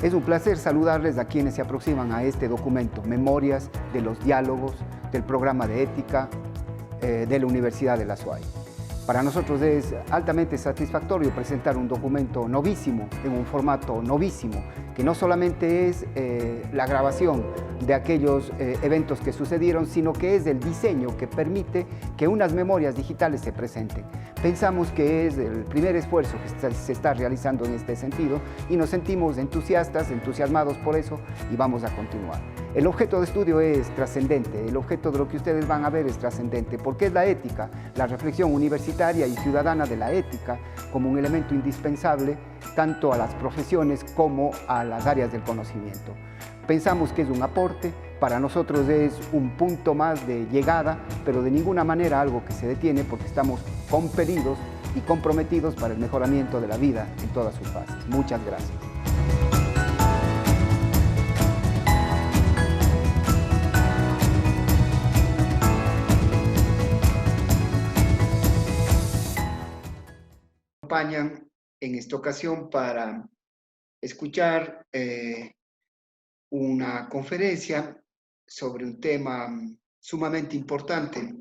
Es un placer saludarles a quienes se aproximan a este documento, Memorias de los Diálogos del Programa de Ética de la Universidad de la SUAY. Para nosotros es altamente satisfactorio presentar un documento novísimo, en un formato novísimo, que no solamente es la grabación de aquellos eventos que sucedieron, sino que es el diseño que permite que unas memorias digitales se presenten. Pensamos que es el primer esfuerzo que se está realizando en este sentido y nos sentimos entusiasmados por eso y vamos a continuar. El objeto de estudio es trascendente, el objeto de lo que ustedes van a ver es trascendente, porque es la ética, la reflexión universitaria y ciudadana de la ética como un elemento indispensable tanto a las profesiones como a las áreas del conocimiento. Pensamos que es un aporte, para nosotros es un punto más de llegada, pero de ninguna manera algo que se detiene porque estamos compelidos y comprometidos para el mejoramiento de la vida en todas sus fases. Muchas gracias. Acompañan en esta ocasión para escuchar una conferencia sobre un tema sumamente importante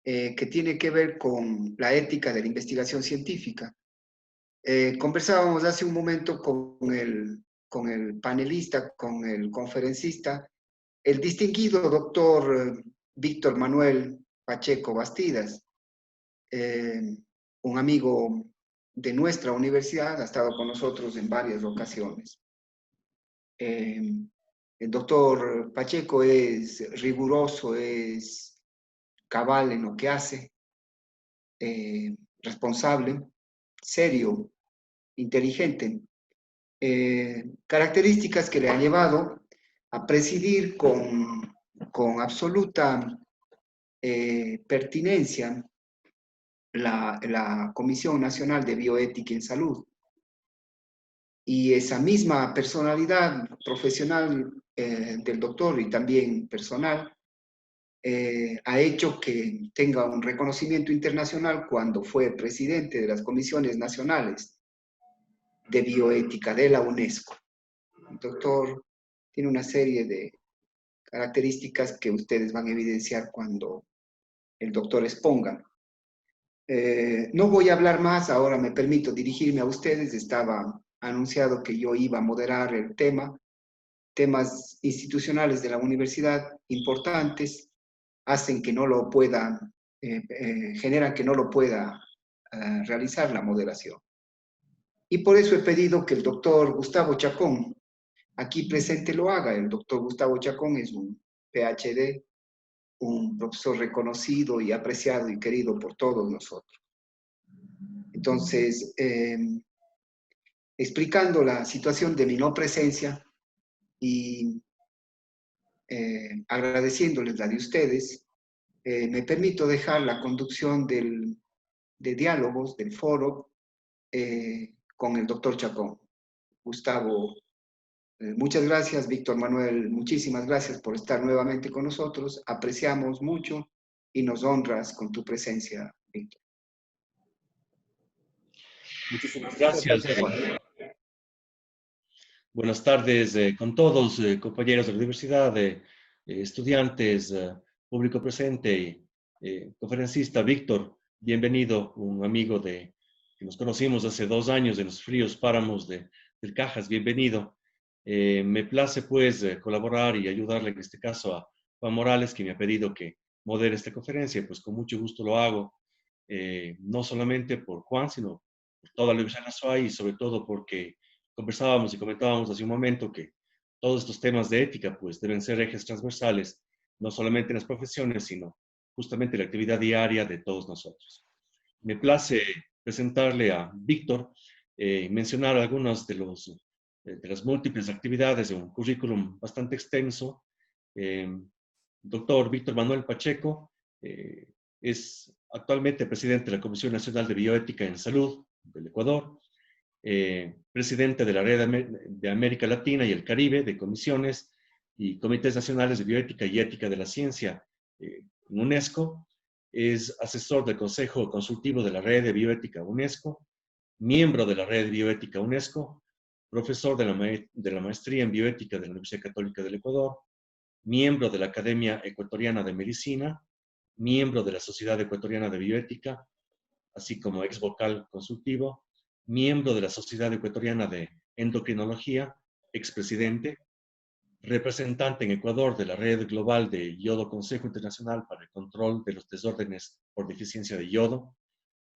que tiene que ver con la ética de la investigación científica. Conversábamos hace un momento con el panelista, con el conferencista, el distinguido doctor Víctor Manuel Pacheco Bastidas, un amigo de nuestra universidad, ha estado con nosotros en varias ocasiones. El doctor Pacheco es riguroso, es cabal en lo que hace, responsable, serio, inteligente. Características que le han llevado a presidir con absoluta pertinencia la Comisión Nacional de Bioética en Salud. Y esa misma personalidad profesional del doctor y también personal ha hecho que tenga un reconocimiento internacional cuando fue presidente de las comisiones nacionales de bioética de la UNESCO. El doctor tiene una serie de características que ustedes van a evidenciar cuando el doctor exponga. No voy a hablar más, ahora me permito dirigirme a ustedes. Estaba anunciado que yo iba a moderar el temas institucionales de la universidad importantes, hacen que no lo pueda, generan que no lo pueda realizar la moderación. Y por eso he pedido que el doctor Gustavo Chacón, aquí presente, lo haga. El doctor Gustavo Chacón es un PhD, un profesor reconocido y apreciado y querido por todos nosotros. Entonces, explicando la situación de mi no presencia y agradeciéndoles la de ustedes, me permito dejar la conducción de diálogos, del foro, con el doctor Chacón. Gustavo, muchas gracias. Víctor Manuel, muchísimas gracias por estar nuevamente con nosotros. Apreciamos mucho y nos honras con tu presencia, Víctor. Muchísimas gracias. Buenas tardes con todos, compañeros de la universidad, estudiantes, público presente, conferencista Víctor, bienvenido, un amigo que nos conocimos hace 2 años en los fríos páramos del Cajas, bienvenido. Me place pues colaborar y ayudarle en este caso a Juan Morales, que me ha pedido que modere esta conferencia, pues con mucho gusto lo hago, no solamente por Juan, sino por toda la Universidad de la SUAY y sobre todo porque conversábamos y comentábamos hace un momento que todos estos temas de ética pues deben ser ejes transversales, no solamente en las profesiones, sino justamente en la actividad diaria de todos nosotros. Me place presentarle a Víctor, mencionar algunas de las múltiples actividades de un currículum bastante extenso. Doctor Víctor Manuel Pacheco es actualmente presidente de la Comisión Nacional de Bioética en Salud del Ecuador, presidente de la Red de América Latina y el Caribe de comisiones y comités nacionales de bioética y ética de la ciencia en UNESCO, es asesor del Consejo Consultivo de la Red de Bioética UNESCO, miembro de la Red de Bioética UNESCO, profesor de la maestría en bioética de la Universidad Católica del Ecuador, miembro de la Academia Ecuatoriana de Medicina, miembro de la Sociedad Ecuatoriana de Bioética, así como ex vocal consultivo, miembro de la Sociedad Ecuatoriana de Endocrinología, expresidente, representante en Ecuador de la Red Global de Yodo Consejo Internacional para el Control de los Desórdenes por Deficiencia de Yodo,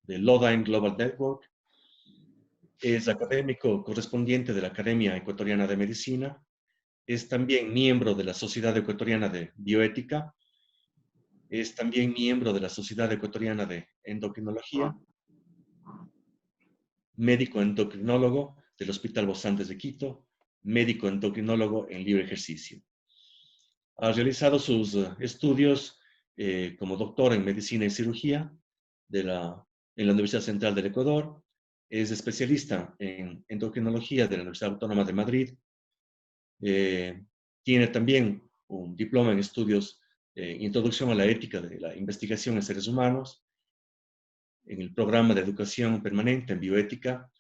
de Lodyne Global Network. Es académico correspondiente de la Academia Ecuatoriana de Medicina. Es también miembro de la Sociedad Ecuatoriana de Bioética. Es también miembro de la Sociedad Ecuatoriana de Endocrinología. Médico endocrinólogo del Hospital Los Andes de Quito. Médico endocrinólogo en libre ejercicio. Ha realizado sus estudios como doctor en medicina y cirugía en la Universidad Central del Ecuador. Es especialista en endocrinología de la Universidad Autónoma de Madrid. Tiene también un diploma en estudios Introducción a la ética de la investigación en seres humanos, en el programa de educación permanente en bioética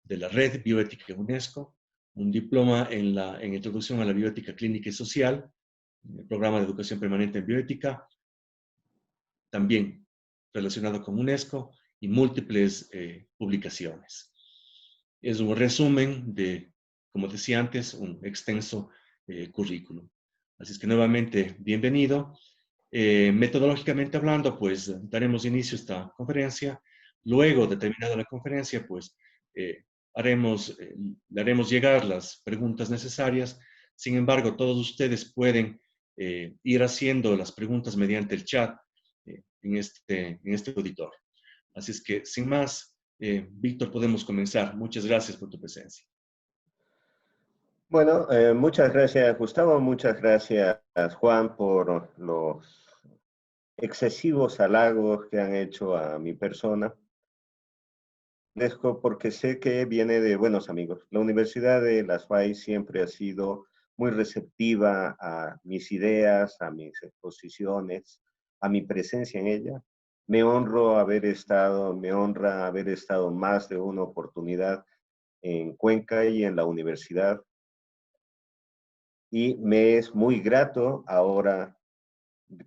de la Red Bioética UNESCO, un diploma en Introducción a la bioética clínica y social, en el programa de educación permanente en bioética, también relacionado con UNESCO, y múltiples publicaciones. Es un resumen de, como decía antes, un extenso currículum. Así es que nuevamente, bienvenido. Metodológicamente hablando, pues daremos inicio a esta conferencia. Luego de terminada la conferencia, pues le haremos llegar las preguntas necesarias. Sin embargo, todos ustedes pueden ir haciendo las preguntas mediante el chat en este auditorio. Así es que, sin más, Víctor, podemos comenzar. Muchas gracias por tu presencia. Bueno, muchas gracias, Gustavo. Muchas gracias, Juan, por los excesivos halagos que han hecho a mi persona. Porque sé que viene de buenos amigos. La Universidad de Las FAI siempre ha sido muy receptiva a mis ideas, a mis exposiciones, a mi presencia en ella. Me honra haber estado más de una oportunidad en Cuenca y en la universidad. Y me es muy grato ahora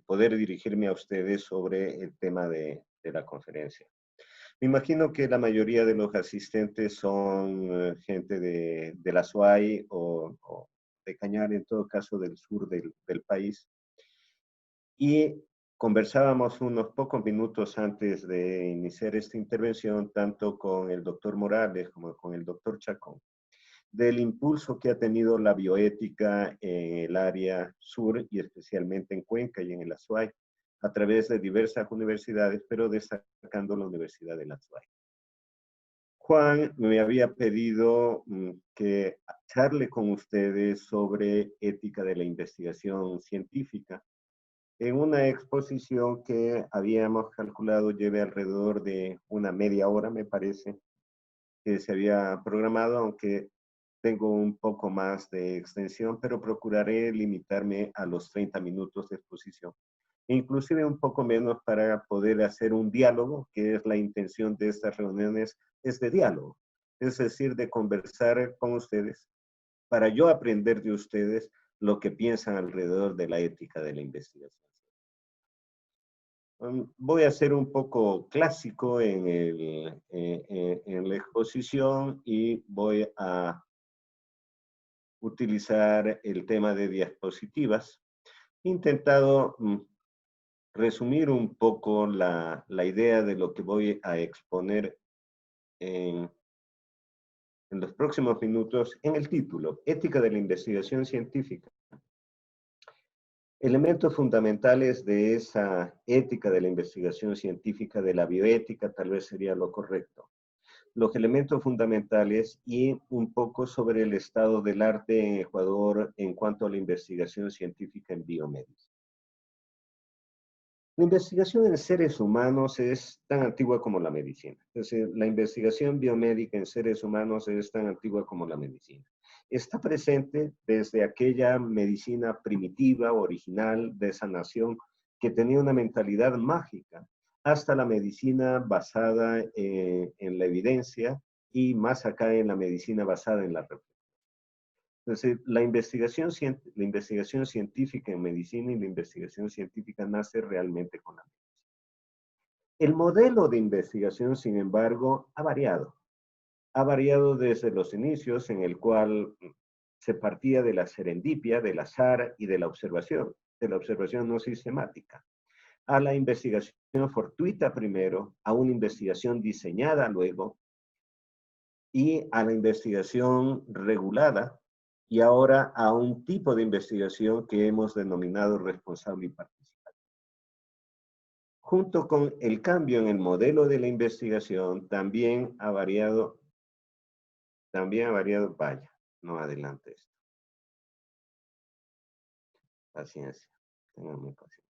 poder dirigirme a ustedes sobre el tema de la conferencia. Me imagino que la mayoría de los asistentes son gente de la SUAY o de Cañar, en todo caso del sur del país. Y conversábamos unos pocos minutos antes de iniciar esta intervención, tanto con el doctor Morales como con el doctor Chacón, del impulso que ha tenido la bioética en el área sur y especialmente en Cuenca y en el Azuay, a través de diversas universidades, pero destacando la Universidad del Azuay. Juan me había pedido que charle con ustedes sobre ética de la investigación científica en una exposición que habíamos calculado lleve alrededor de una media hora, me parece, que se había programado, aunque tengo un poco más de extensión, pero procuraré limitarme a los 30 minutos de exposición. Inclusive un poco menos para poder hacer un diálogo, que es la intención de estas reuniones, es de diálogo. Es decir, de conversar con ustedes, para yo aprender de ustedes lo que piensan alrededor de la ética de la investigación. Voy a ser un poco clásico en la exposición y voy a utilizar el tema de diapositivas. He intentado resumir un poco la idea de lo que voy a exponer en los próximos minutos en el título, Ética de la Investigación Científica. Elementos fundamentales de esa ética de la investigación científica, de la bioética, tal vez sería lo correcto. Los elementos fundamentales y un poco sobre el estado del arte en Ecuador en cuanto a la investigación científica en biomedicina. La investigación en seres humanos es tan antigua como la medicina. Es decir, la investigación biomédica en seres humanos es tan antigua como la medicina. Está presente desde aquella medicina primitiva, original, de sanación, que tenía una mentalidad mágica, hasta la medicina basada en la evidencia y más acá en la medicina basada en la reflexión. Entonces, la investigación científica en medicina y la investigación científica nace realmente con la medicina. El modelo de investigación, sin embargo, ha variado. Ha variado desde los inicios, en el cual se partía de la serendipia, del azar y de la observación no sistemática, a la investigación fortuita primero, a una investigación diseñada luego, y a la investigación regulada, y ahora a un tipo de investigación que hemos denominado responsable y participativa. Junto con el cambio en el modelo de la investigación, también ha variado, vaya, no adelante esto. Paciencia, tengan muy paciencia.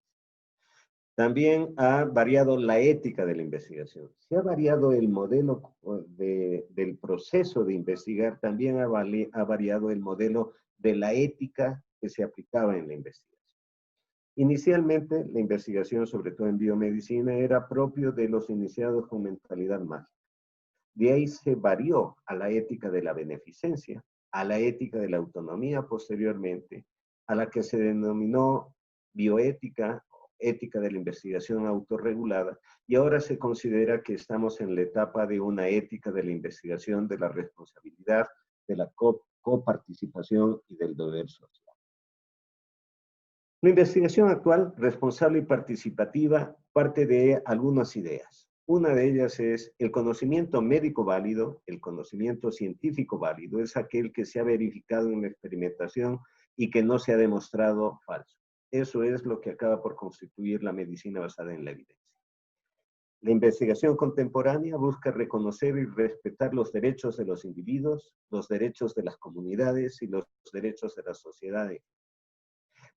También ha variado la ética de la investigación. Si ha variado el modelo del proceso de investigar, también ha variado el modelo de la ética que se aplicaba en la investigación. Inicialmente, la investigación, sobre todo en biomedicina, era propio de los iniciados con mentalidad mágica. De ahí se varió a la ética de la beneficencia, a la ética de la autonomía posteriormente, a la que se denominó bioética, ética de la investigación autorregulada, y ahora se considera que estamos en la etapa de una ética de la investigación, de la responsabilidad, de la coparticipación y del deber social. La investigación actual, responsable y participativa, parte de algunas ideas. Una de ellas es el conocimiento médico válido, el conocimiento científico válido, es aquel que se ha verificado en la experimentación y que no se ha demostrado falso. Eso es lo que acaba por constituir la medicina basada en la evidencia. La investigación contemporánea busca reconocer y respetar los derechos de los individuos, los derechos de las comunidades y los derechos de las sociedades.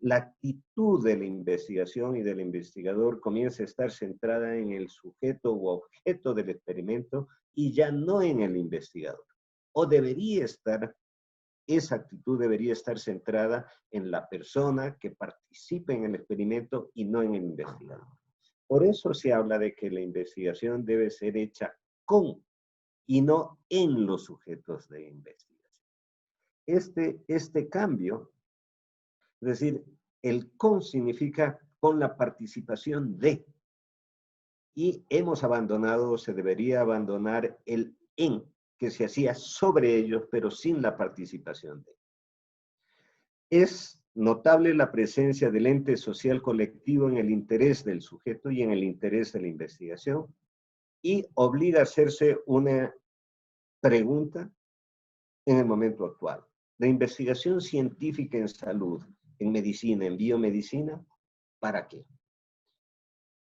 La actitud de la investigación y del investigador comienza a estar centrada en el sujeto u objeto del experimento y ya no en el investigador. O debería estar, esa actitud debería estar centrada en la persona que participe en el experimento y no en el investigador. Por eso se habla de que la investigación debe ser hecha con y no en los sujetos de investigación. Este cambio, es decir, el con significa con la participación de, y hemos abandonado, o se debería abandonar el en, que se hacía sobre ellos, pero sin la participación de. Es notable la presencia del ente social colectivo en el interés del sujeto y en el interés de la investigación, y obliga a hacerse una pregunta en el momento actual. La investigación científica en salud, en medicina, en biomedicina, ¿para qué?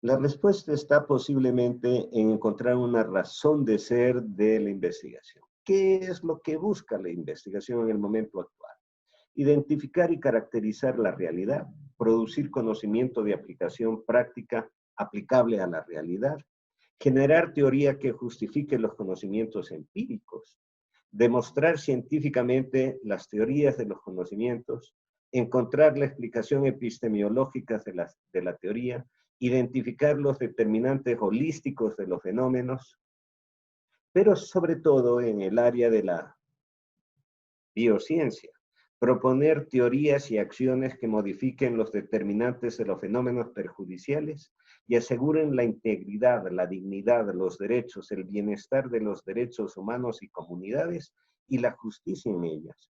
La respuesta está posiblemente en encontrar una razón de ser de la investigación. ¿Qué es lo que busca la investigación en el momento actual? Identificar y caracterizar la realidad, producir conocimiento de aplicación práctica aplicable a la realidad, generar teoría que justifique los conocimientos empíricos, demostrar científicamente las teorías de los conocimientos, encontrar la explicación epistemológica de la teoría, identificar los determinantes holísticos de los fenómenos, pero sobre todo en el área de la biociencia, proponer teorías y acciones que modifiquen los determinantes de los fenómenos perjudiciales y aseguren la integridad, la dignidad, los derechos, el bienestar de los derechos humanos y comunidades y la justicia en ellas,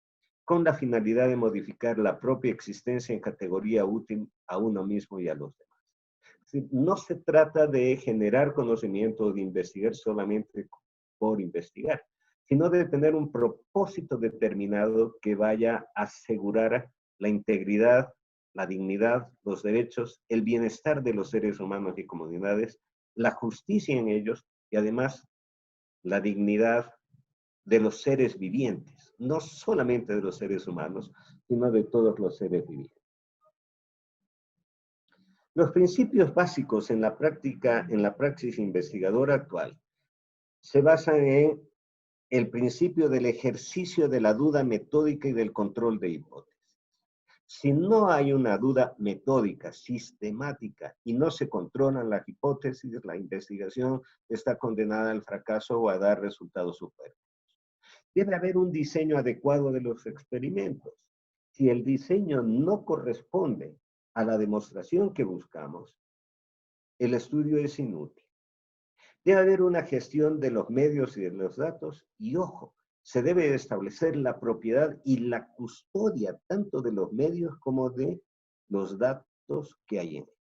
con la finalidad de modificar la propia existencia en categoría útil a uno mismo y a los demás. No se trata de generar conocimiento o de investigar solamente por investigar, sino de tener un propósito determinado que vaya a asegurar la integridad, la dignidad, los derechos, el bienestar de los seres humanos y comunidades, la justicia en ellos y además la dignidad de los seres vivientes, no solamente de los seres humanos, sino de todos los seres vivientes. Los principios básicos en la práctica, en la praxis investigadora actual, se basan en el principio del ejercicio de la duda metódica y del control de hipótesis. Si no hay una duda metódica, sistemática, y no se controlan las hipótesis, la investigación está condenada al fracaso o a dar resultados superfluos. Debe haber un diseño adecuado de los experimentos. Si el diseño no corresponde a la demostración que buscamos, el estudio es inútil. Debe haber una gestión de los medios y de los datos y, ojo, se debe establecer la propiedad y la custodia tanto de los medios como de los datos que hay en ellos.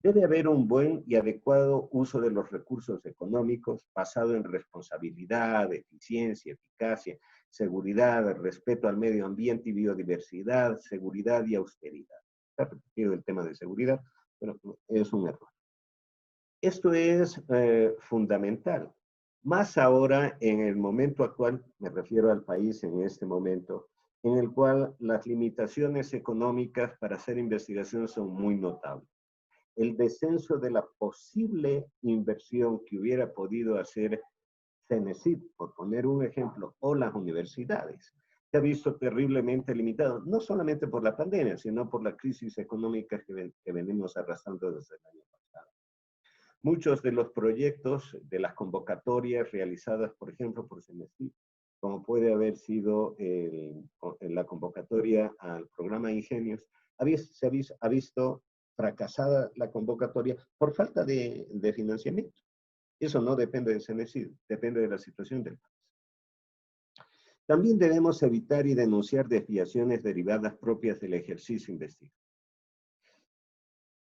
Debe haber un buen y adecuado uso de los recursos económicos basado en responsabilidad, eficiencia, eficacia, seguridad, respeto al medio ambiente y biodiversidad, seguridad y austeridad. Está repetido el tema de seguridad, pero es un error. Esto es fundamental. Más ahora, en el momento actual, me refiero al país en este momento, en el cual las limitaciones económicas para hacer investigación son muy notables. El descenso de la posible inversión que hubiera podido hacer CENESID, por poner un ejemplo, o las universidades, se ha visto terriblemente limitado, no solamente por la pandemia, sino por la crisis económica que venimos arrastrando desde el año pasado. Muchos de los proyectos de las convocatorias realizadas, por ejemplo, por CENESID, como puede haber sido la convocatoria al programa Ingenios, ha visto fracasada la convocatoria por falta de financiamiento. Eso no depende de CENESID, depende de la situación del país. También debemos evitar y denunciar desviaciones derivadas propias del ejercicio investigativo.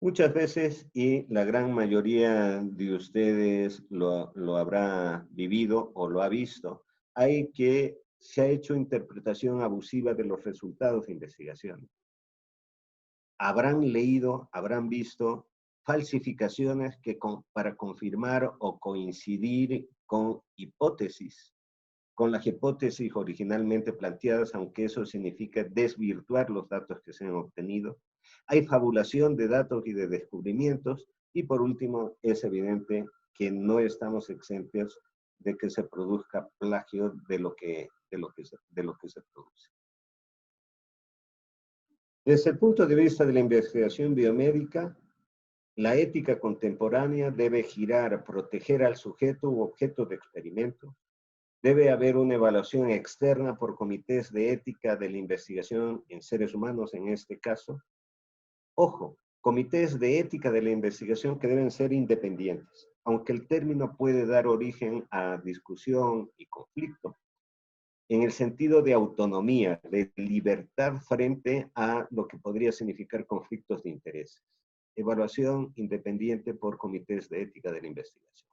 Muchas veces, y la gran mayoría de ustedes lo habrá vivido o lo ha visto, se ha hecho interpretación abusiva de los resultados de investigación. Habrán leído, habrán visto falsificaciones para confirmar o coincidir con hipótesis, con las hipótesis originalmente planteadas, aunque eso significa desvirtuar los datos que se han obtenido. Hay fabulación de datos y de descubrimientos, y por último, es evidente que no estamos exentos de que se produzca plagio de lo que se produce. Desde el punto de vista de la investigación biomédica, la ética contemporánea debe girar a proteger al sujeto u objeto de experimento. Debe haber una evaluación externa por comités de ética de la investigación en seres humanos, en este caso. Ojo, comités de ética de la investigación que deben ser independientes, aunque el término puede dar origen a discusión y conflicto, en el sentido de autonomía, de libertad frente a lo que podría significar conflictos de intereses. Evaluación independiente por comités de ética de la investigación.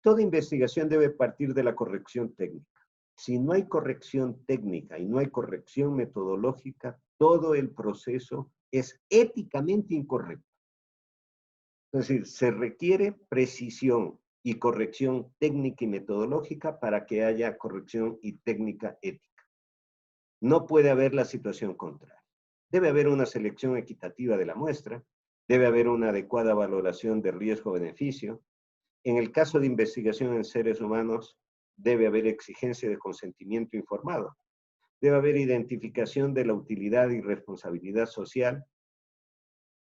Toda investigación debe partir de la corrección técnica. Si no hay corrección técnica y no hay corrección metodológica, todo el proceso es éticamente incorrecto. Es decir, se requiere precisión y corrección técnica y metodológica para que haya corrección y técnica ética. No puede haber la situación contraria. Debe haber una selección equitativa de la muestra, debe haber una adecuada valoración de riesgo-beneficio. En el caso de investigación en seres humanos, debe haber exigencia de consentimiento informado. Debe haber identificación de la utilidad y responsabilidad social.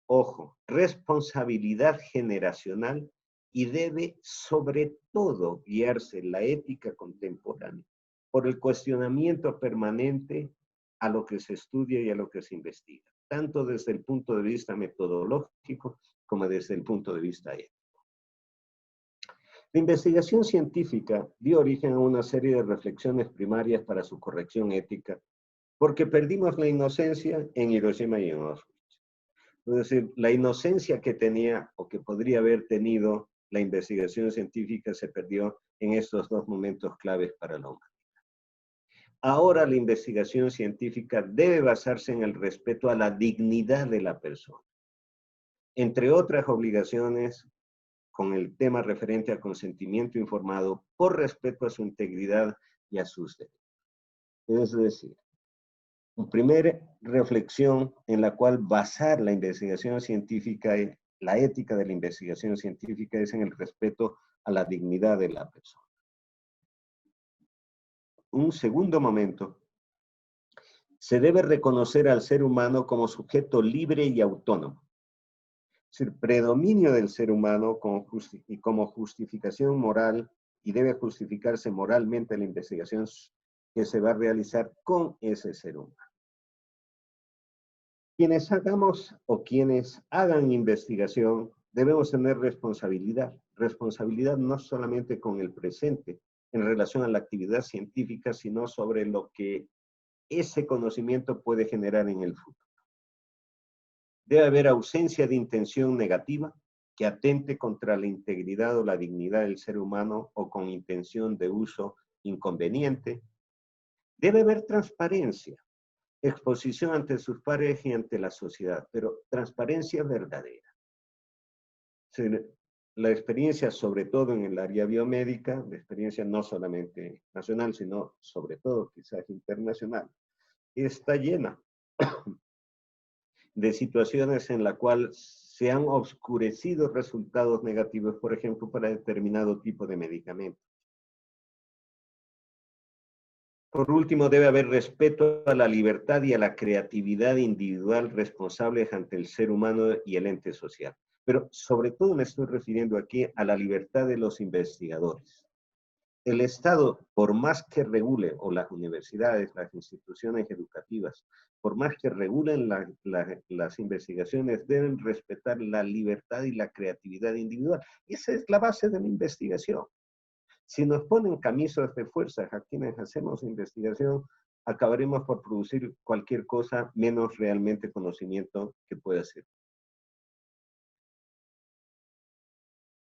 Ojo, responsabilidad generacional, y debe sobre todo guiarse la ética contemporánea por el cuestionamiento permanente a lo que se estudia y a lo que se investiga, tanto desde el punto de vista metodológico como desde el punto de vista ético. La investigación científica dio origen a una serie de reflexiones primarias para su corrección ética, porque perdimos la inocencia en Hiroshima y en Auschwitz. Es decir, la inocencia que tenía o que podría haber tenido la investigación científica se perdió en estos dos momentos claves para la humanidad. Ahora la investigación científica debe basarse en el respeto a la dignidad de la persona, entre otras obligaciones, con el tema referente al consentimiento informado por respeto a su integridad y a sus derechos. Es decir, una primera reflexión en la cual basar la investigación científica, la ética de la investigación científica, es en el respeto a la dignidad de la persona. Un segundo momento, se debe reconocer al ser humano como sujeto libre y autónomo. Es decir, predominio del ser humano como justificación moral y debe justificarse moralmente la investigación que se va a realizar con ese ser humano. Quienes hagamos o quienes hagan investigación debemos tener responsabilidad. Responsabilidad no solamente con el presente en relación a la actividad científica, sino sobre lo que ese conocimiento puede generar en el futuro. Debe haber ausencia de intención negativa que atente contra la integridad o la dignidad del ser humano o con intención de uso inconveniente. Debe haber transparencia, exposición ante sus pares y ante la sociedad, pero transparencia verdadera. La experiencia, sobre todo en el área biomédica, la experiencia no solamente nacional, sino sobre todo quizás internacional, está llena de situaciones en la cual se han oscurecido resultados negativos, por ejemplo, para determinado tipo de medicamento. Por último, debe haber respeto a la libertad y a la creatividad individual responsables ante el ser humano y el ente social. Pero sobre todo me estoy refiriendo aquí a la libertad de los investigadores. El Estado, por más que regule, o las universidades, las instituciones educativas, por más que regulen las investigaciones, deben respetar la libertad y la creatividad individual. Esa es la base de la investigación. Si nos ponen camisas de fuerza a quienes hacemos investigación, acabaremos por producir cualquier cosa menos realmente conocimiento que pueda ser.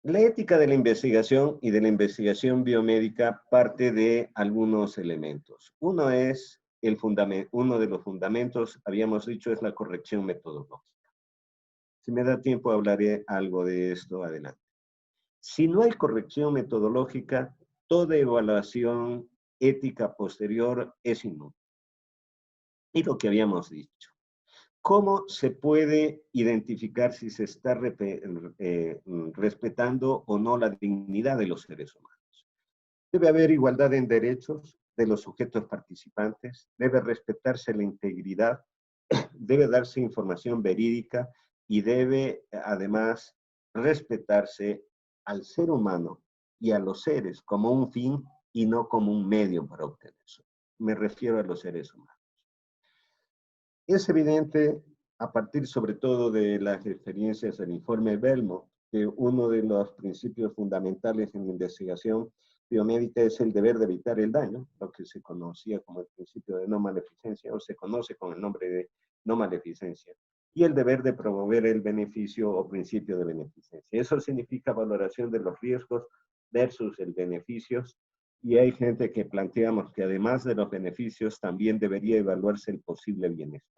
La ética de la investigación y de la investigación biomédica parte de algunos elementos. Uno es uno de los fundamentos, habíamos dicho, es la corrección metodológica. Si me da tiempo, hablaré algo de esto adelante. Si no hay corrección metodológica, toda evaluación ética posterior es inútil. Y lo que habíamos dicho. ¿Cómo se puede identificar si se está respetando o no la dignidad de los seres humanos? Debe haber igualdad en derechos de los sujetos participantes, debe respetarse la integridad, debe darse información verídica y debe además respetarse al ser humano y a los seres como un fin y no como un medio para obtenerlo. Me refiero a los seres humanos. Es evidente, a partir sobre todo de las experiencias del informe Belmont, que uno de los principios fundamentales en la investigación biomédica es el deber de evitar el daño, lo que se conocía como el principio de no maleficencia, o se conoce con el nombre de no maleficencia, y el deber de promover el beneficio o principio de beneficencia. Eso significa valoración de los riesgos versus el beneficios, y hay gente que planteamos que además de los beneficios también debería evaluarse el posible bienestar.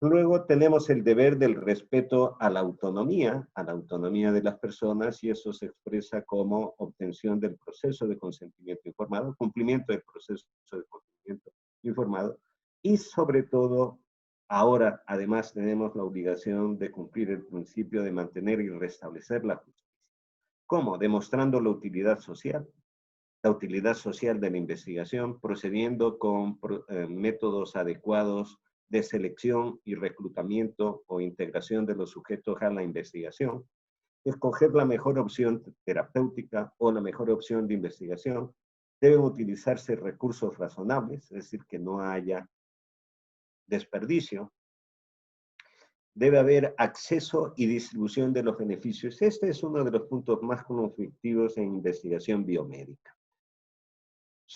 Luego tenemos el deber del respeto a la autonomía de las personas, y eso se expresa como obtención del proceso de consentimiento informado, cumplimiento del proceso de consentimiento informado, y sobre todo, ahora además tenemos la obligación de cumplir el principio de mantener y restablecer la justicia. ¿Cómo? Demostrando la utilidad social de la investigación, procediendo con métodos adecuados de selección y reclutamiento o integración de los sujetos a la investigación, escoger la mejor opción terapéutica o la mejor opción de investigación, deben utilizarse recursos razonables, es decir, que no haya desperdicio, debe haber acceso y distribución de los beneficios. Este es uno de los puntos más conflictivos en investigación biomédica.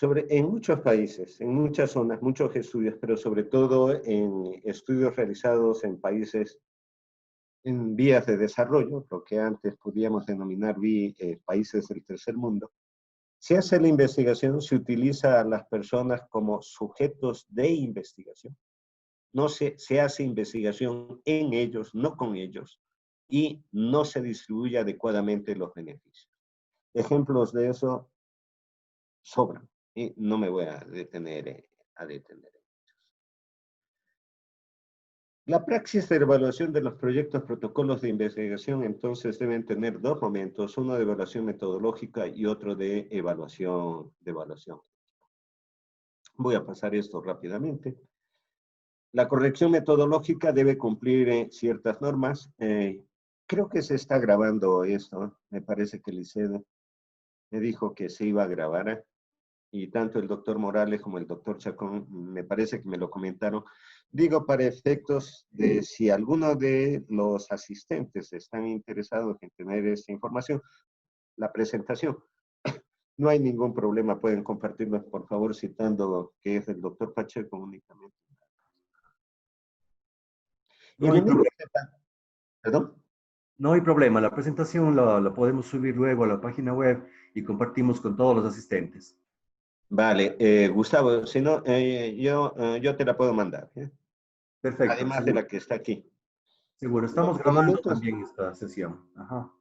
En muchos países, en muchas zonas, muchos estudios, pero sobre todo en estudios realizados en países en vías de desarrollo, lo que antes podíamos denominar países del tercer mundo, se hace la investigación, se utiliza a las personas como sujetos de investigación, no se hace investigación en ellos, no con ellos, y no se distribuye adecuadamente los beneficios. Ejemplos de eso sobran. Y no me voy a detener. La praxis de evaluación de los proyectos protocolos de investigación entonces deben tener dos momentos, uno de evaluación metodológica y otro de evaluación. Voy a pasar esto rápidamente. La corrección metodológica debe cumplir ciertas normas. Creo que se está grabando esto, me parece que Licede. me dijo que se iba a grabar, y tanto el doctor Morales como el doctor Chacón, me parece que me lo comentaron. Digo, para efectos de si alguno de los asistentes están interesados en tener esta información, la presentación, no hay ningún problema, pueden compartirlo, por favor, citando que es el doctor Pacheco únicamente. No hay problema. ¿Perdón? No hay problema. La presentación la podemos subir luego a la página web y compartimos con todos los asistentes. Vale, Gustavo, si no, yo te la puedo mandar, ¿eh? Perfecto, Además de seguro. la que está aquí. Seguro. Estamos Los grabando elementos, también esta sesión. Ajá.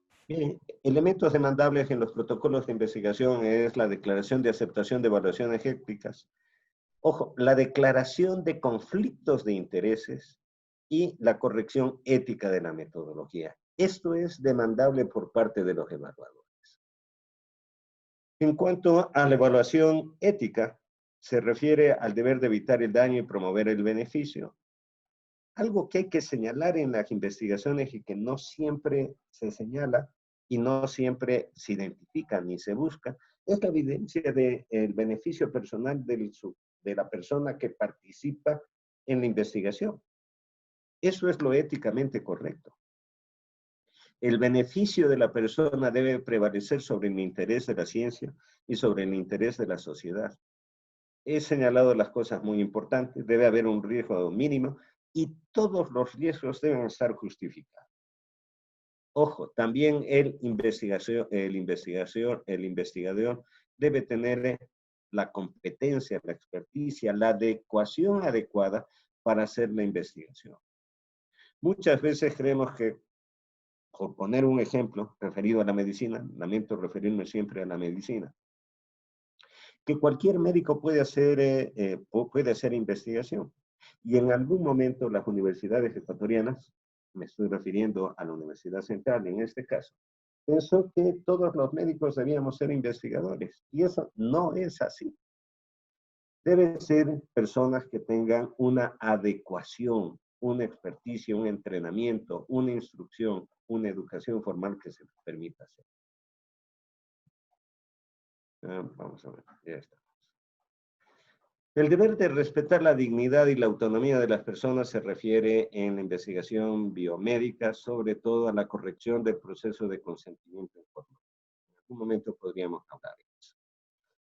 elementos demandables en los protocolos de investigación es la declaración de aceptación de evaluaciones éticas. Ojo, la declaración de conflictos de intereses y la corrección ética de la metodología. Esto es demandable por parte de los evaluadores. En cuanto a la evaluación ética, se refiere al deber de evitar el daño y promover el beneficio. Algo que hay que señalar en las investigaciones y que no siempre se señala y no siempre se identifica ni se busca, es la evidencia del beneficio personal de la persona que participa en la investigación. Eso es lo éticamente correcto. El beneficio de la persona debe prevalecer sobre el interés de la ciencia y sobre el interés de la sociedad. He señalado las cosas muy importantes, debe haber un riesgo mínimo y todos los riesgos deben estar justificados. Ojo, también el investigador debe tener la competencia, la experticia, la adecuación adecuada para hacer la investigación. Muchas veces creemos que, por poner un ejemplo referido a la medicina, lamento referirme siempre a la medicina, que cualquier médico puede hacer investigación. Y en algún momento las universidades ecuatorianas, me estoy refiriendo a la Universidad Central en este caso, pensó que todos los médicos debíamos ser investigadores. Y eso no es así. Deben ser personas que tengan una adecuación, una experticia, un entrenamiento, una instrucción, una educación formal que se les permita hacer. Vamos a ver, ya está. El deber de respetar la dignidad y la autonomía de las personas se refiere en la investigación biomédica, sobre todo a la corrección del proceso de consentimiento informado. En algún momento podríamos hablar de eso.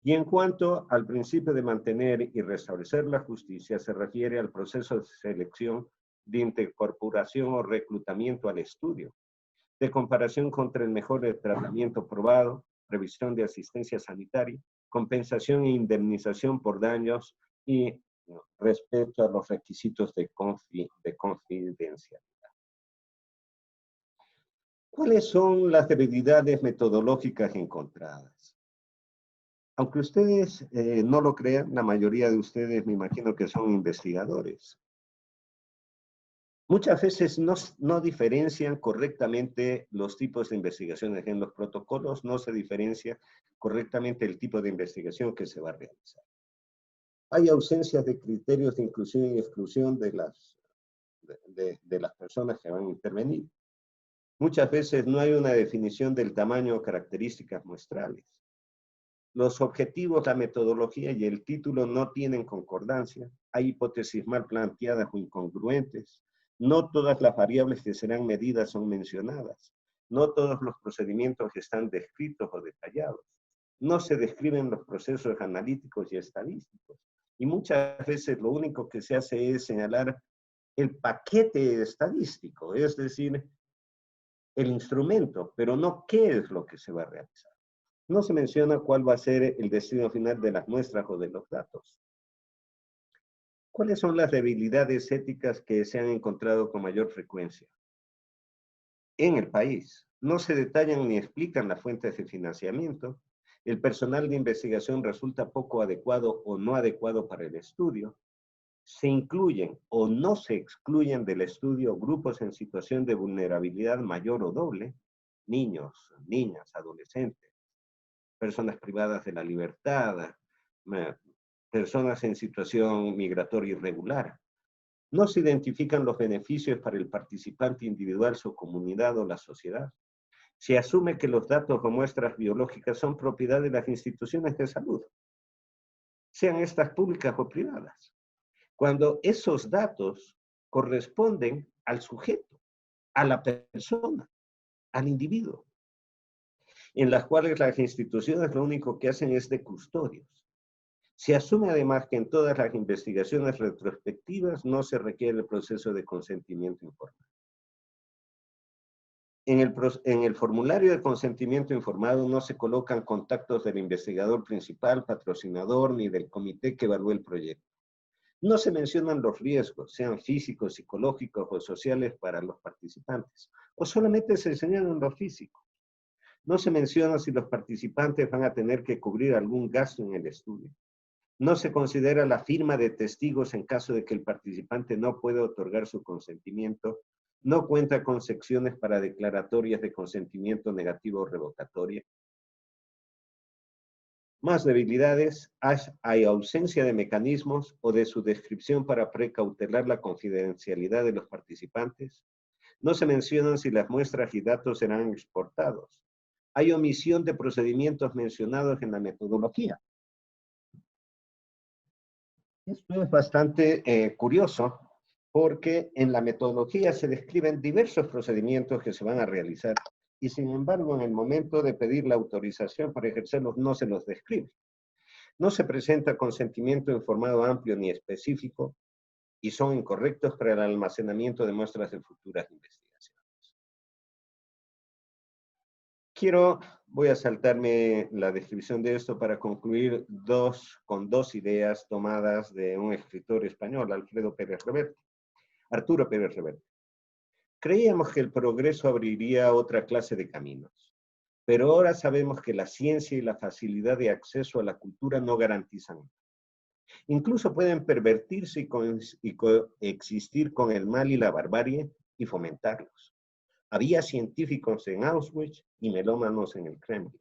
Y en cuanto al principio de mantener y restablecer la justicia, se refiere al proceso de selección, de incorporación o reclutamiento al estudio, de comparación contra el mejor tratamiento probado, revisión de asistencia sanitaria, compensación e indemnización por daños y respeto a los requisitos de confidencialidad. ¿Cuáles son las debilidades metodológicas encontradas? Aunque ustedes no lo crean, la mayoría de ustedes me imagino que son investigadores. Muchas veces no diferencian correctamente los tipos de investigaciones. En los protocolos no se diferencia correctamente el tipo de investigación que se va a realizar. Hay ausencias de criterios de inclusión y exclusión de las personas que van a intervenir. Muchas veces no hay una definición del tamaño o características muestrales. Los objetivos, la metodología y el título no tienen concordancia. Hay hipótesis mal planteadas o incongruentes. No todas las variables que serán medidas son mencionadas. No todos los procedimientos están descritos o detallados. No se describen los procesos analíticos y estadísticos. Y muchas veces lo único que se hace es señalar el paquete estadístico, es decir, el instrumento, pero no qué es lo que se va a realizar. No se menciona cuál va a ser el destino final de las muestras o de los datos. ¿Cuáles son las debilidades éticas que se han encontrado con mayor frecuencia? En el país, no se detallan ni explican las fuentes de financiamiento. El personal de investigación resulta poco adecuado o no adecuado para el estudio. Se incluyen o no se excluyen del estudio grupos en situación de vulnerabilidad mayor o doble, niños, niñas, adolescentes, personas privadas de la libertad, personas en situación migratoria irregular. No se identifican los beneficios para el participante individual, su comunidad o la sociedad. Se asume que los datos o muestras biológicas son propiedad de las instituciones de salud, sean estas públicas o privadas, cuando esos datos corresponden al sujeto, a la persona, al individuo, en las cuales las instituciones lo único que hacen es de custodios. Se asume además que en todas las investigaciones retrospectivas no se requiere el proceso de consentimiento informado. En el formulario de consentimiento informado no se colocan contactos del investigador principal, patrocinador, ni del comité que evalúe el proyecto. No se mencionan los riesgos, sean físicos, psicológicos o sociales para los participantes, o solamente se señalan los físicos. No se menciona si los participantes van a tener que cubrir algún gasto en el estudio. No se considera la firma de testigos en caso de que el participante no pueda otorgar su consentimiento. No cuenta con secciones para declaratorias de consentimiento negativo o revocatoria. Más debilidades, hay ausencia de mecanismos o de su descripción para precautelar la confidencialidad de los participantes. No se mencionan si las muestras y datos serán exportados. Hay omisión de procedimientos mencionados en la metodología. Esto es bastante curioso porque en la metodología se describen diversos procedimientos que se van a realizar y sin embargo en el momento de pedir la autorización para ejercerlos no se los describe. No se presenta consentimiento informado amplio ni específico y son incorrectos para el almacenamiento de muestras de futuras investigaciones. Voy a saltarme la descripción de esto para concluir con dos ideas tomadas de un escritor español, Arturo Pérez Reverte. Creíamos que el progreso abriría otra clase de caminos, pero ahora sabemos que la ciencia y la facilidad de acceso a la cultura no garantizan. Incluso pueden pervertirse y coexistir con el mal y la barbarie y fomentarlos. Había científicos en Auschwitz y melómanos en el Kremlin.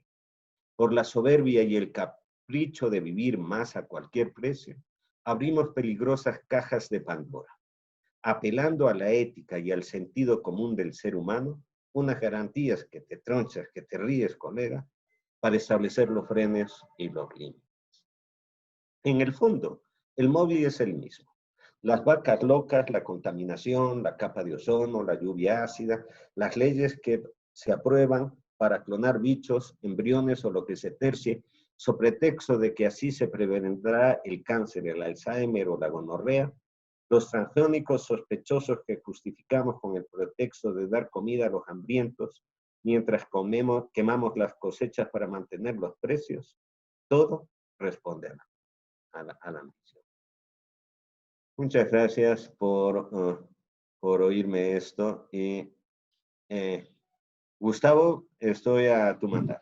Por la soberbia y el capricho de vivir más a cualquier precio, abrimos peligrosas cajas de Pandora, apelando a la ética y al sentido común del ser humano, unas garantías que te tronchas, que te ríes, colega, para establecer los frenos y los límites. En el fondo, el móvil es el mismo. Las vacas locas, la contaminación, la capa de ozono, la lluvia ácida, las leyes que se aprueban para clonar bichos, embriones o lo que se tercie, sobre pretexto de que así se prevendrá el cáncer, el Alzheimer o la gonorrea, los transgénicos sospechosos que justificamos con el pretexto de dar comida a los hambrientos, mientras quemamos las cosechas para mantener los precios, todo responde a la misión. Muchas gracias por oírme esto y Gustavo, estoy a tu mandar.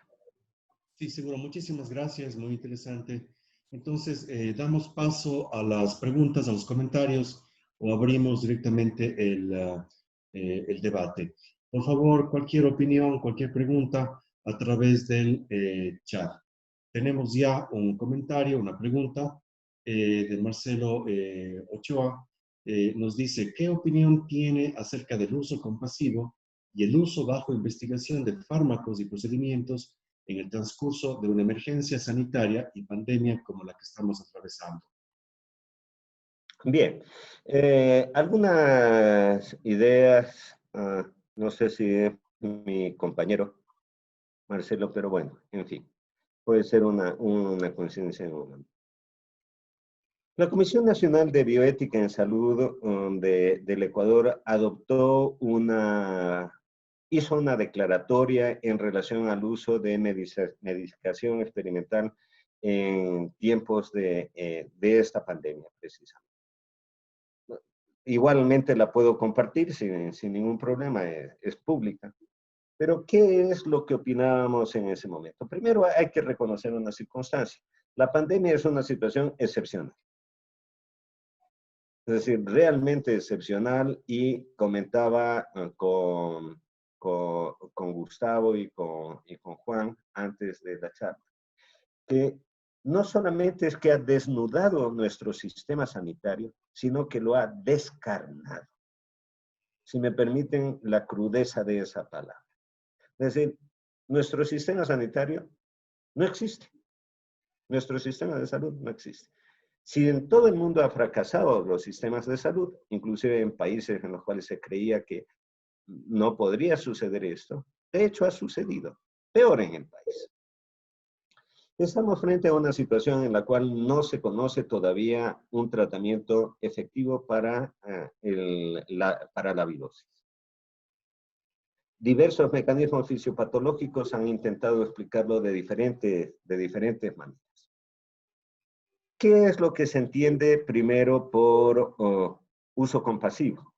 Sí, seguro. Muchísimas gracias. Muy interesante. Entonces, damos paso a las preguntas, a los comentarios o abrimos directamente el debate. Por favor, cualquier opinión, cualquier pregunta a través del chat. Tenemos ya un comentario, una pregunta de Marcelo Ochoa. Nos dice, ¿qué opinión tiene acerca del uso compasivo y el uso bajo investigación de fármacos y procedimientos en el transcurso de una emergencia sanitaria y pandemia como la que estamos atravesando? Bien, algunas ideas, no sé si mi compañero Marcelo, pero bueno, en fin, puede ser una coincidencia en una. La Comisión Nacional de Bioética en Salud del Ecuador hizo una declaratoria en relación al uso de medicación experimental en tiempos de esta pandemia, precisamente. Igualmente la puedo compartir sin ningún problema, es pública. Pero, ¿qué es lo que opinábamos en ese momento? Primero, hay que reconocer una circunstancia. La pandemia es una situación excepcional. Es decir, realmente excepcional, y comentaba con Gustavo y con Juan antes de la charla, que no solamente es que ha desnudado nuestro sistema sanitario, sino que lo ha descarnado. Si me permiten la crudeza de esa palabra. Es decir, Nuestro sistema sanitario no existe. Nuestro sistema de salud no existe. Si en todo el mundo ha fracasado los sistemas de salud, inclusive en países en los cuales se creía que no podría suceder esto, de hecho ha sucedido, peor en el país. Estamos frente a una situación en la cual no se conoce todavía un tratamiento efectivo para la virosis. Diversos mecanismos fisiopatológicos han intentado explicarlo de diferentes maneras. ¿Qué es lo que se entiende primero por uso compasivo?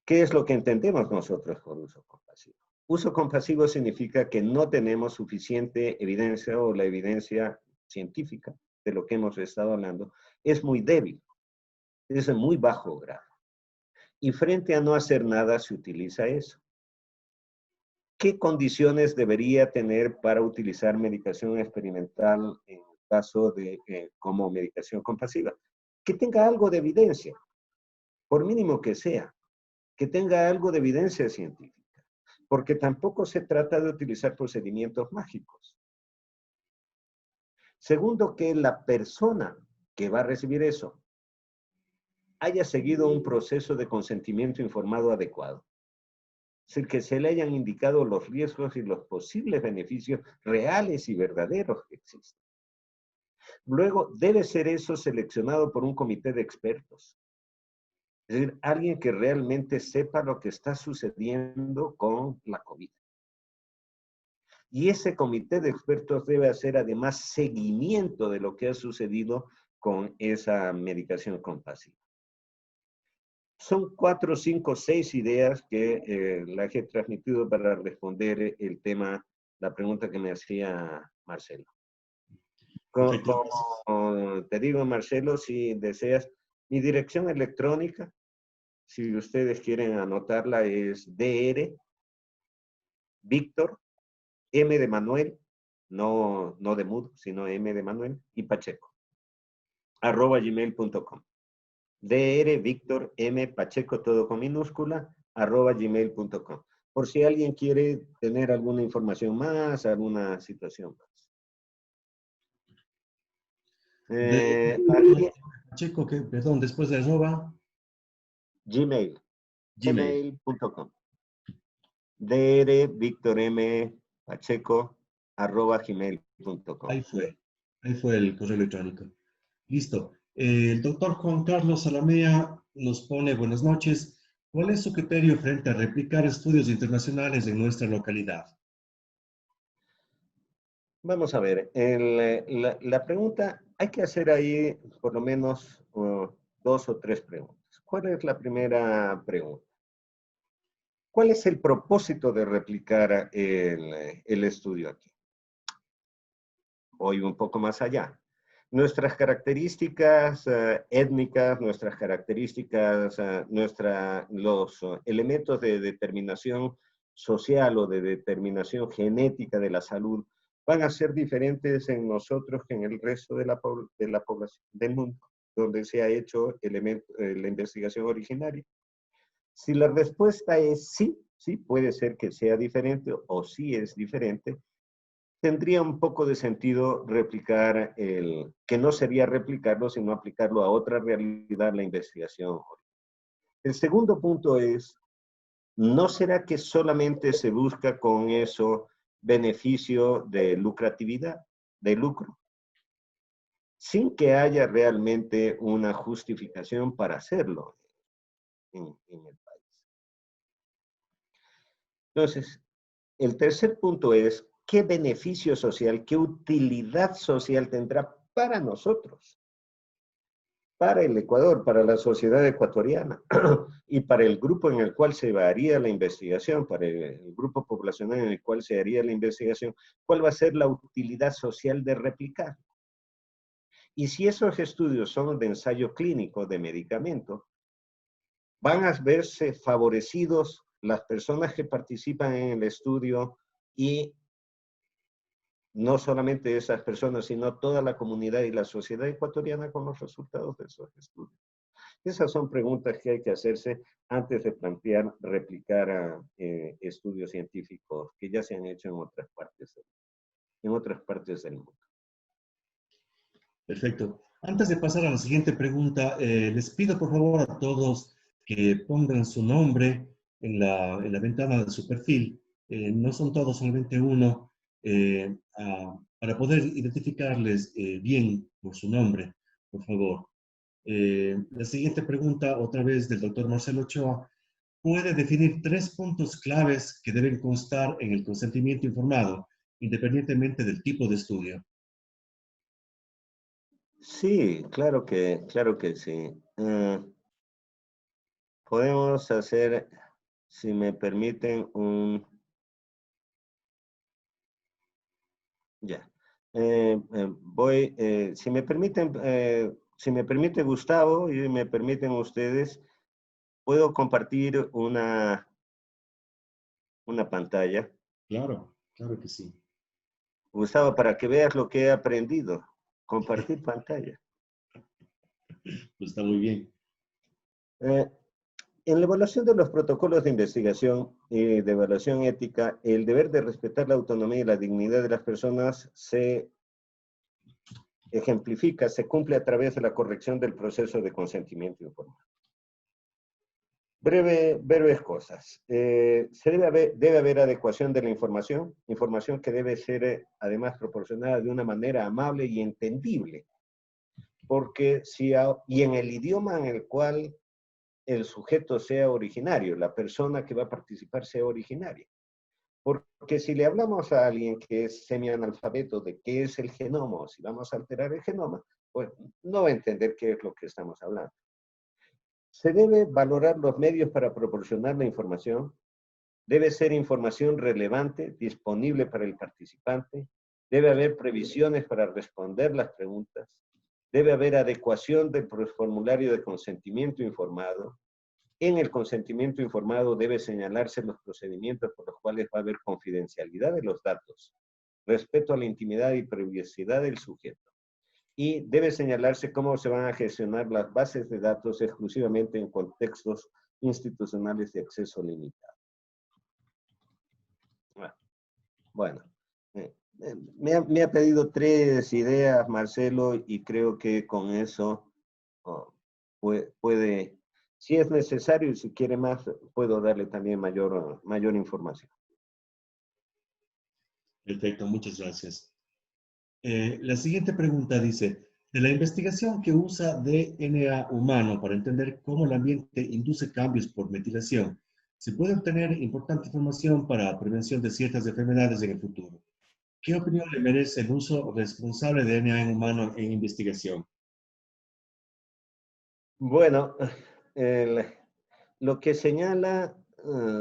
¿Qué es lo que entendemos nosotros por uso compasivo? Uso compasivo significa que no tenemos suficiente evidencia o la evidencia científica de lo que hemos estado hablando es muy débil, es de muy bajo grado. Y frente a no hacer nada se utiliza eso. ¿Qué condiciones debería tener para utilizar medicación experimental en caso de como medicación compasiva? Que tenga algo de evidencia, por mínimo que sea, que tenga algo de evidencia científica. Porque tampoco se trata de utilizar procedimientos mágicos. Segundo, que la persona que va a recibir eso haya seguido un proceso de consentimiento informado adecuado. Es decir, que se le hayan indicado los riesgos y los posibles beneficios reales y verdaderos que existen. Luego, debe ser eso seleccionado por un comité de expertos. Es decir, alguien que realmente sepa lo que está sucediendo con la COVID. Y ese comité de expertos debe hacer además seguimiento de lo que ha sucedido con esa medicación compasiva. Son 4, 5, 6 ideas que las he transmitido para responder el tema, la pregunta que me hacía Marcelo. Como te digo, Marcelo, si deseas, mi dirección electrónica, si ustedes quieren anotarla, es DR, Víctor, M de Manuel, no de mudo, sino M de Manuel, y Pacheco, @gmail.com. DR Víctor M Pacheco, todo con minúscula, @gmail.com. Por si alguien quiere tener alguna información más, alguna situación más. Pacheco, perdón, después de arroba. Gmail.com. DR Víctor M Pacheco, @gmail.com. Ahí fue el correo electrónico. Listo. El doctor Juan Carlos Salamea nos pone buenas noches. ¿Cuál es su criterio frente a replicar estudios internacionales en nuestra localidad? Vamos a ver, la pregunta, hay que hacer ahí por lo menos 2 o 3 preguntas. ¿Cuál es la primera pregunta? ¿Cuál es el propósito de replicar el estudio aquí? Voy un poco más allá. Nuestras características étnicas, nuestras características, los elementos de determinación social o de determinación genética de la salud van a ser diferentes en nosotros que en el resto de la población del mundo, donde se ha hecho la investigación originaria. Si la respuesta es sí, sí puede ser que sea diferente o sí es diferente, tendría un poco de sentido replicar que no sería replicarlo, sino aplicarlo a otra realidad, la investigación. El segundo punto es, ¿no será que solamente se busca con eso beneficio de lucratividad, de lucro? Sin que haya realmente una justificación para hacerlo en el país. Entonces, el tercer punto es, ¿qué beneficio social, qué utilidad social tendrá para nosotros? Para el Ecuador, para la sociedad ecuatoriana y para el grupo en el cual se haría la investigación, para el grupo poblacional en el cual se haría la investigación, ¿cuál va a ser la utilidad social de replicar? Y si esos estudios son de ensayo clínico de medicamento, van a verse favorecidos las personas que participan en el estudio y no solamente esas personas, sino toda la comunidad y la sociedad ecuatoriana con los resultados de esos estudios. Esas son preguntas que hay que hacerse antes de plantear, replicar a estudios científicos que ya se han hecho en otras partes del mundo. Perfecto. Antes de pasar a la siguiente pregunta, les pido por favor a todos que pongan su nombre en la ventana de su perfil. No son todos, solamente uno, para poder identificarles bien por su nombre, por favor. La siguiente pregunta, otra vez del doctor Marcelo Ochoa. ¿Puede definir 3 puntos claves que deben constar en el consentimiento informado, independientemente del tipo de estudio? Sí, claro que sí. Podemos hacer, si me permiten, ya. Si me permite Gustavo y me permiten ustedes, puedo compartir una pantalla. Claro, claro que sí. Gustavo, para que veas lo que he aprendido. Compartir pantalla. Pues está muy bien. Eh, En la evaluación de los protocolos de investigación y de evaluación ética, el deber de respetar la autonomía y la dignidad de las personas se ejemplifica, se cumple a través de la corrección del proceso de consentimiento informado. Breves cosas. Debe haber adecuación de la información que debe ser además proporcionada de una manera amable y entendible, porque y en el idioma en el cual el sujeto sea originario, la persona que va a participar sea originaria. Porque si le hablamos a alguien que es semianalfabeto de qué es el genoma, o si vamos a alterar el genoma, pues no va a entender qué es lo que estamos hablando. Se debe valorar los medios para proporcionar la información. Debe ser información relevante, disponible para el participante. Debe haber previsiones para responder las preguntas. Debe haber adecuación del formulario de consentimiento informado. En el consentimiento informado debe señalarse los procedimientos por los cuales va a haber confidencialidad de los datos, respeto a la intimidad y privacidad del sujeto. Y debe señalarse cómo se van a gestionar las bases de datos exclusivamente en contextos institucionales de acceso limitado. Bueno, me ha pedido 3 ideas, Marcelo, y creo que con eso puede, si es necesario y si quiere más, puedo darle también mayor información. Perfecto, muchas gracias. La siguiente pregunta dice, de la investigación que usa DNA humano para entender cómo el ambiente induce cambios por metilación, se puede obtener importante información para prevención de ciertas enfermedades en el futuro. ¿Qué opinión le merece el uso responsable de DNA en humano en investigación? Bueno, lo que señala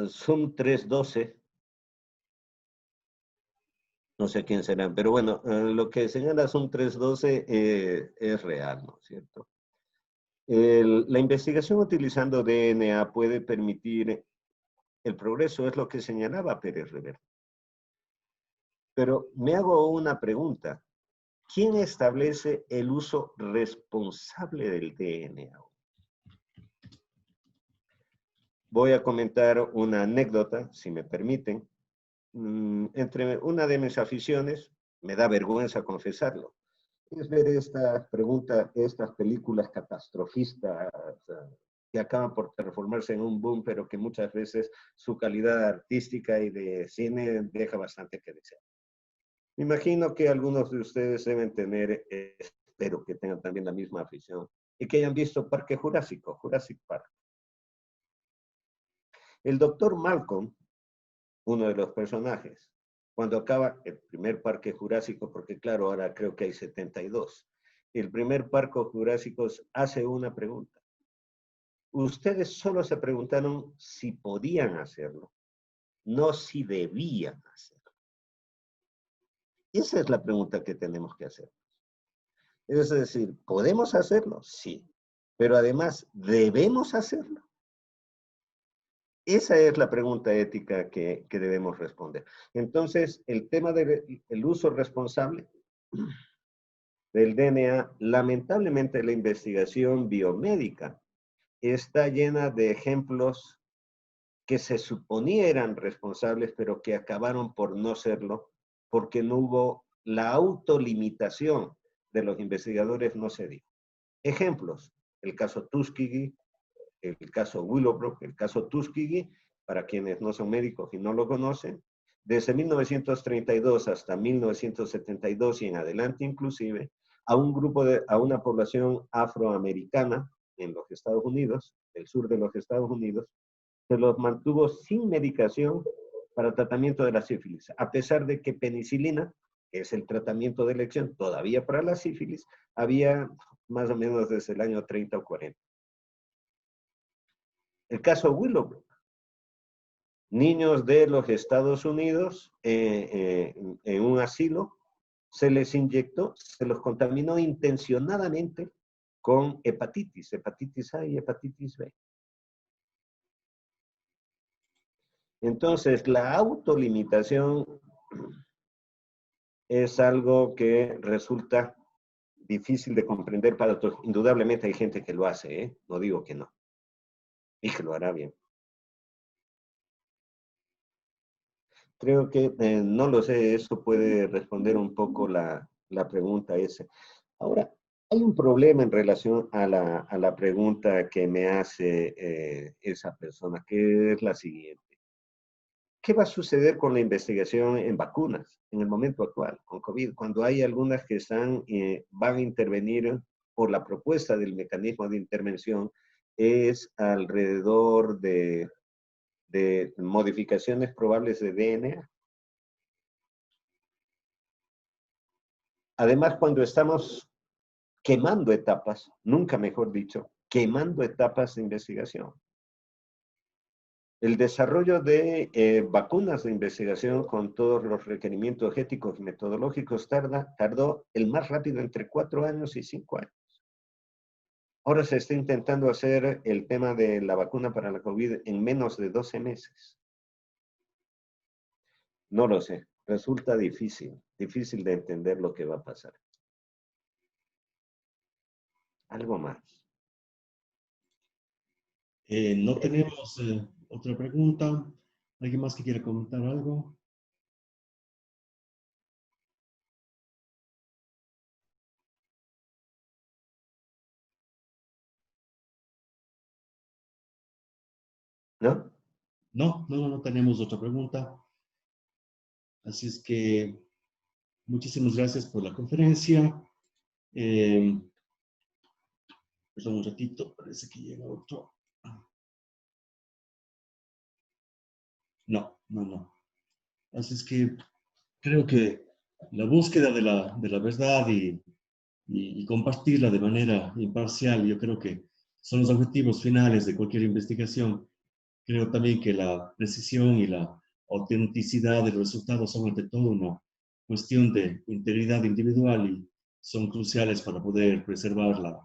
SUM 312, no sé quién será, pero bueno, lo que señala SUM 312 es real, ¿no es cierto? La investigación utilizando DNA puede permitir el progreso, es lo que señalaba Pérez Reverte. Pero me hago una pregunta. ¿Quién establece el uso responsable del DNA? Voy a comentar una anécdota, si me permiten. Entre una de mis aficiones, me da vergüenza confesarlo, es ver estas películas catastrofistas que acaban por transformarse en un boom, pero que muchas veces su calidad artística y de cine deja bastante que desear. Me imagino que algunos de ustedes deben tener, espero que tengan también la misma afición, y que hayan visto Parque Jurásico, Jurassic Park. El doctor Malcolm, uno de los personajes, cuando acaba el primer Parque Jurásico, porque claro, ahora creo que hay 72, el primer Parque Jurásico hace una pregunta. Ustedes solo se preguntaron si podían hacerlo, no si debían hacerlo. Esa es la pregunta que tenemos que hacer. Es decir, ¿podemos hacerlo? Sí. Pero además, ¿debemos hacerlo? Esa es la pregunta ética que debemos responder. Entonces, el tema del uso responsable del DNA, lamentablemente la investigación biomédica está llena de ejemplos que se suponía eran responsables, pero que acabaron por no serlo, porque no hubo la autolimitación de los investigadores, no se dio. Ejemplos, el caso Tuskegee, el caso Willowbrook, el caso Tuskegee, para quienes no son médicos y no lo conocen, desde 1932 hasta 1972 y en adelante inclusive, a una población afroamericana en los Estados Unidos, el sur de los Estados Unidos, se los mantuvo sin medicación para tratamiento de la sífilis, a pesar de que penicilina, que es el tratamiento de elección todavía para la sífilis, había más o menos desde el año 30 o 40. El caso Willowbrook. Niños de los Estados Unidos en un asilo, se les inyectó, se los contaminó intencionadamente con hepatitis A y hepatitis B. Entonces, la autolimitación es algo que resulta difícil de comprender para todos. Indudablemente hay gente que lo hace, ¿eh? No digo que no. Y que lo hará bien. Creo que, no lo sé, eso puede responder un poco la pregunta esa. Ahora, hay un problema en relación a la pregunta que me hace esa persona, que es la siguiente. ¿Qué va a suceder con la investigación en vacunas en el momento actual, con COVID? Cuando hay algunas que van a intervenir por la propuesta del mecanismo de intervención, es alrededor de modificaciones probables de DNA. Además, cuando estamos quemando etapas, nunca mejor dicho, quemando etapas de investigación. El desarrollo de vacunas de investigación con todos los requerimientos éticos y metodológicos tardó el más rápido entre 4 años y 5 años. Ahora se está intentando hacer el tema de la vacuna para la COVID en menos de 12 meses. No lo sé, resulta difícil de entender lo que va a pasar. Algo más. No tenemos otra pregunta. ¿Alguien más que quiera comentar algo? ¿No? No tenemos otra pregunta. Así es que muchísimas gracias por la conferencia. Perdón un ratito, parece que llega otro. No. Así es que creo que la búsqueda de la verdad y compartirla de manera imparcial, yo creo que son los objetivos finales de cualquier investigación. Creo también que la precisión y la autenticidad de los resultados son ante todo una cuestión de integridad individual y son cruciales para poder preservar la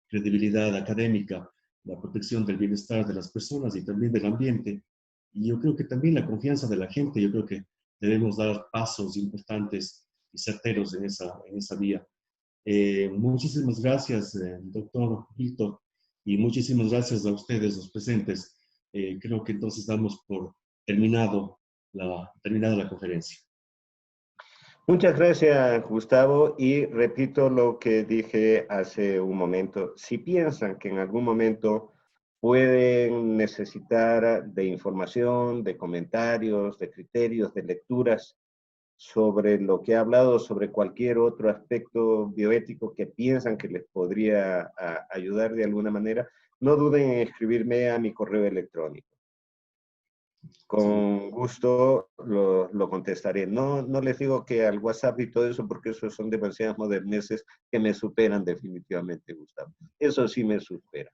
credibilidad académica, la protección del bienestar de las personas y también del ambiente. Y yo creo que también la confianza de la gente, yo creo que debemos dar pasos importantes y certeros en esa vía. Muchísimas gracias, doctor Víctor, y muchísimas gracias a ustedes, los presentes. Creo que entonces damos por terminada la conferencia. Muchas gracias, Gustavo, y repito lo que dije hace un momento. Si piensan que en algún momento pueden necesitar de información, de comentarios, de criterios, de lecturas sobre lo que he hablado, sobre cualquier otro aspecto bioético que piensan que les podría ayudar de alguna manera, no duden en escribirme a mi correo electrónico. Con gusto lo contestaré. No les digo que al WhatsApp y todo eso, porque eso son demasiadas moderneces que me superan definitivamente, Gustavo. Eso sí me supera.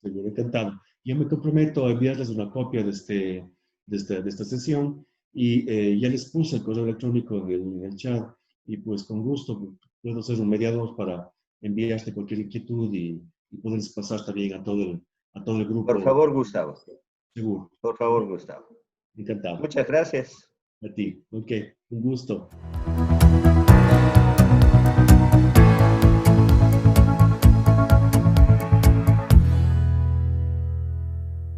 Seguro, encantado. Yo me comprometo a enviarles una copia de esta sesión y ya les puse el correo electrónico en el chat y pues con gusto puedo ser un mediador para enviarte cualquier inquietud y poderles pasar también a todo el grupo. Por favor, Gustavo. Seguro. Por favor, Gustavo. Encantado. Muchas gracias. A ti. Ok, un gusto.